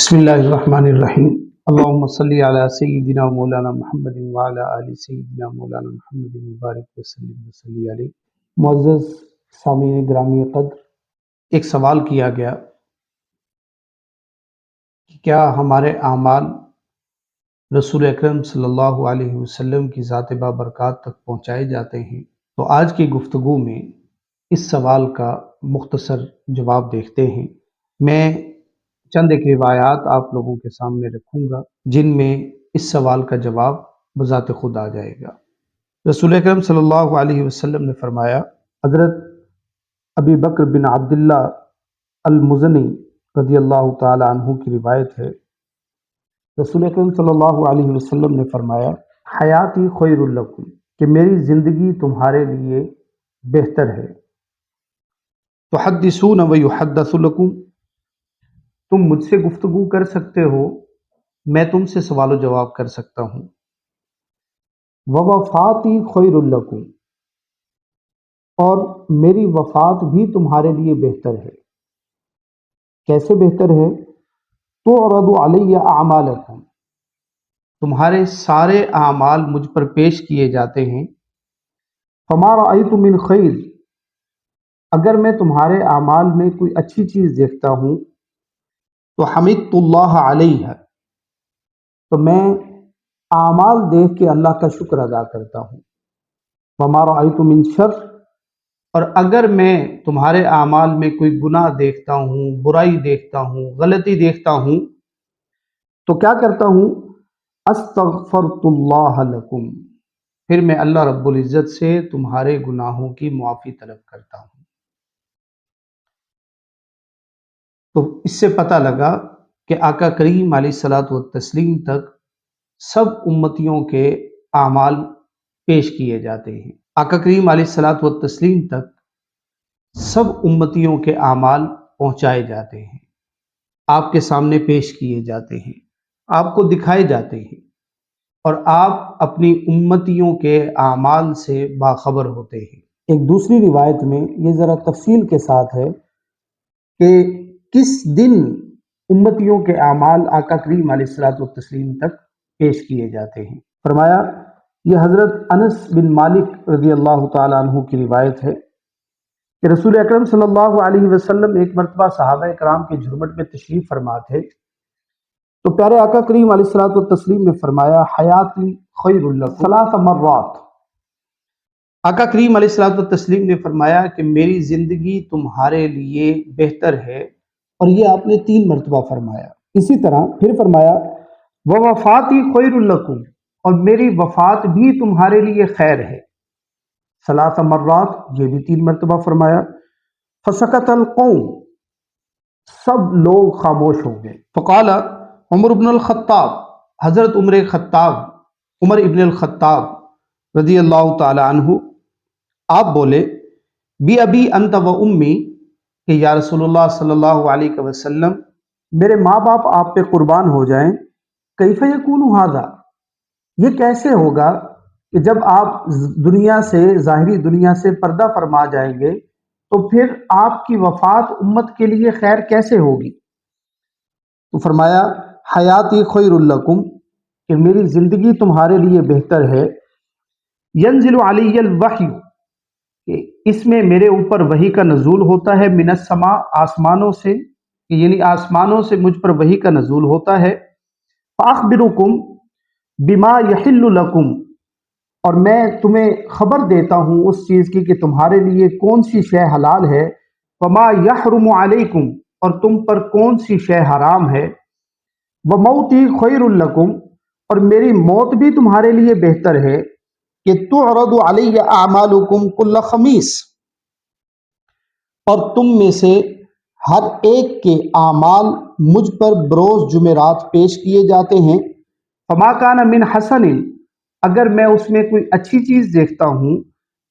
بسم اللہ الرحمن الرحیم اللہم صلی علی سیدنا مولانا محمد وعلی آل سیدنا مولانا محمد مبارک وسلم وصلی علیہ۔ معزز سامعین گرامی قدر، ایک سوال کیا گیا کہ کیا ہمارے اعمال رسول اکرم صلی اللہ علیہ وسلم کی ذات بابرکات تک پہنچائے جاتے ہیں؟ تو آج کی گفتگو میں اس سوال کا مختصر جواب دیکھتے ہیں۔ میں چند ایک روایات آپ لوگوں کے سامنے رکھوں گا جن میں اس سوال کا جواب بذات خود آ جائے گا۔ رسول اکرم صلی اللہ علیہ وسلم نے فرمایا، حضرت ابی بکر بن عبداللہ المزنی رضی اللہ تعالی عنہ کی روایت ہے، رسول اکرم صلی اللہ علیہ وسلم نے فرمایا، حیاتی خیر لکم، کہ میری زندگی تمہارے لیے بہتر ہے۔ تحدثون ویحدث لکم، تم مجھ سے گفتگو کر سکتے ہو، میں تم سے سوال و جواب کر سکتا ہوں۔ ووفاتی خیر لکم، اور میری وفات بھی تمہارے لیے بہتر ہے۔ کیسے بہتر ہے؟ تعرض علی اعمالکم، تمہارے سارے اعمال مجھ پر پیش کیے جاتے ہیں۔ فما رأیت من خیر، اگر میں تمہارے اعمال میں کوئی اچھی چیز دیکھتا ہوں تو حمدت اللہ علیہ، تو میں اعمال دیکھ کے اللہ کا شکر ادا کرتا ہوں۔ وما رأیت من شر، اور اگر میں تمہارے اعمال میں کوئی گناہ دیکھتا ہوں، برائی دیکھتا ہوں، غلطی دیکھتا ہوں تو کیا کرتا ہوں؟ استغفرت اللہ لکم، پھر میں اللہ رب العزت سے تمہارے گناہوں کی معافی طلب کرتا ہوں۔ تو اس سے پتہ لگا کہ آقا کریم علیہ الصلاۃ والتسلیم تک سب امتیوں کے اعمال پیش کیے جاتے ہیں۔ آقا کریم علیہ الصلاۃ والتسلیم تک سب امتیوں کے اعمال پہنچائے جاتے ہیں، آپ کے سامنے پیش کیے جاتے ہیں، آپ کو دکھائے جاتے ہیں، اور آپ اپنی امتیوں کے اعمال سے باخبر ہوتے ہیں۔ ایک دوسری روایت میں یہ ذرا تفصیل کے ساتھ ہے کہ کس دن امتیوں کے اعمال آقا کریم علیہ الصلاۃ والتسلیم تک پیش کیے جاتے ہیں۔ فرمایا، یہ حضرت انس بن مالک رضی اللہ تعالی عنہ کی روایت ہے کہ رسول اکرم صلی اللہ علیہ وسلم ایک مرتبہ صحابہ کرام کے جھرمٹ میں تشریف فرما تھے، تو پیارے آقا کریم علیہ الصلاۃ والتسلیم نے فرمایا، حیاتی خیر لکم ثلاث مرات، آقا کریم علیہ الصلاۃ والتسلیم نے فرمایا کہ میری زندگی تمہارے لیے بہتر ہے، اور یہ آپ نے 3 مرتبہ فرمایا۔ اسی طرح پھر فرمایا، ووفاتی خیر لکم، اور میری وفات بھی تمہارے لیے خیر ہے، ثلاث مرات، یہ بھی 3 مرتبہ فرمایا۔ فسکت القوم، سب لوگ خاموش ہو گئے۔ فقال عمر بن الخطاب، حضرت عمر ابن الخطاب رضی اللہ تعالی عنہ آپ بولے، بی ابی انت و امی، کہ یا رسول اللہ صلی اللہ علیہ وسلم، میرے ماں باپ آپ پہ قربان ہو جائیں، کیف یکون ھذا، یہ کیسے ہوگا کہ جب آپ دنیا سے، ظاہری دنیا سے پردہ فرما جائیں گے تو پھر آپ کی وفات امت کے لیے خیر کیسے ہوگی؟ تو فرمایا، حیاتی خیر لکم، کہ میری زندگی تمہارے لیے بہتر ہے۔ ینزل علی الوحی، کہ اس میں میرے اوپر وحی کا نزول ہوتا ہے، من السماء، آسمانوں سے، یعنی آسمانوں سے مجھ پر وحی کا نزول ہوتا ہے۔ فاخبرکم بما یحل لکم، اور میں تمہیں خبر دیتا ہوں اس چیز کی کہ تمہارے لیے کون سی شے حلال ہے، وما یحرم علیکم، اور تم پر کون سی شے حرام ہے۔ وموتی خیر لکم، اور میری موت بھی تمہارے لیے بہتر ہے، کہ تعرض علی اعمالکم کل خمیس، اور تم میں سے ہر ایک کے اعمال مجھ پر بروز جمعرات پیش کیے جاتے ہیں۔ فما کان من حسن، اگر میں اس میں کوئی اچھی چیز دیکھتا ہوں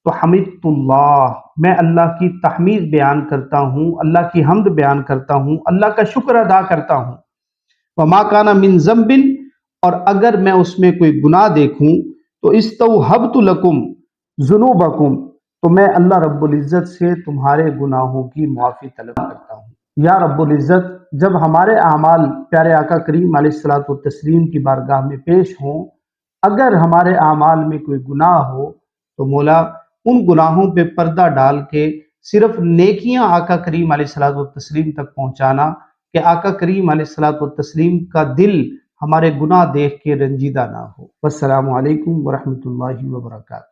تو حمدت اللہ، میں اللہ کی تحمید بیان کرتا ہوں، اللہ کی حمد بیان کرتا ہوں، اللہ کا شکر ادا کرتا ہوں۔ وما کان من ذنب، اور اگر میں اس میں کوئی گناہ دیکھوں تو استوہبت لکم ذنوبکم، تو میں اللہ رب العزت سے تمہارے گناہوں کی معافی طلب کرتا ہوں۔ یا رب العزت جب ہمارے اعمال پیارے آقا کریم علیہ الصلوۃ والتسلیم کی بارگاہ میں پیش ہوں، اگر ہمارے اعمال میں کوئی گناہ ہو تو مولا ان گناہوں پہ پردہ ڈال کے صرف نیکیاں آقا کریم علیہ الصلوۃ والتسلیم تک پہنچانا، کہ آقا کریم علیہ الصلوۃ والتسلیم کا دل ہمارے گناہ دیکھ کے رنجیدہ نہ ہو۔ والسلام علیکم ورحمۃ اللہ وبرکاتہ۔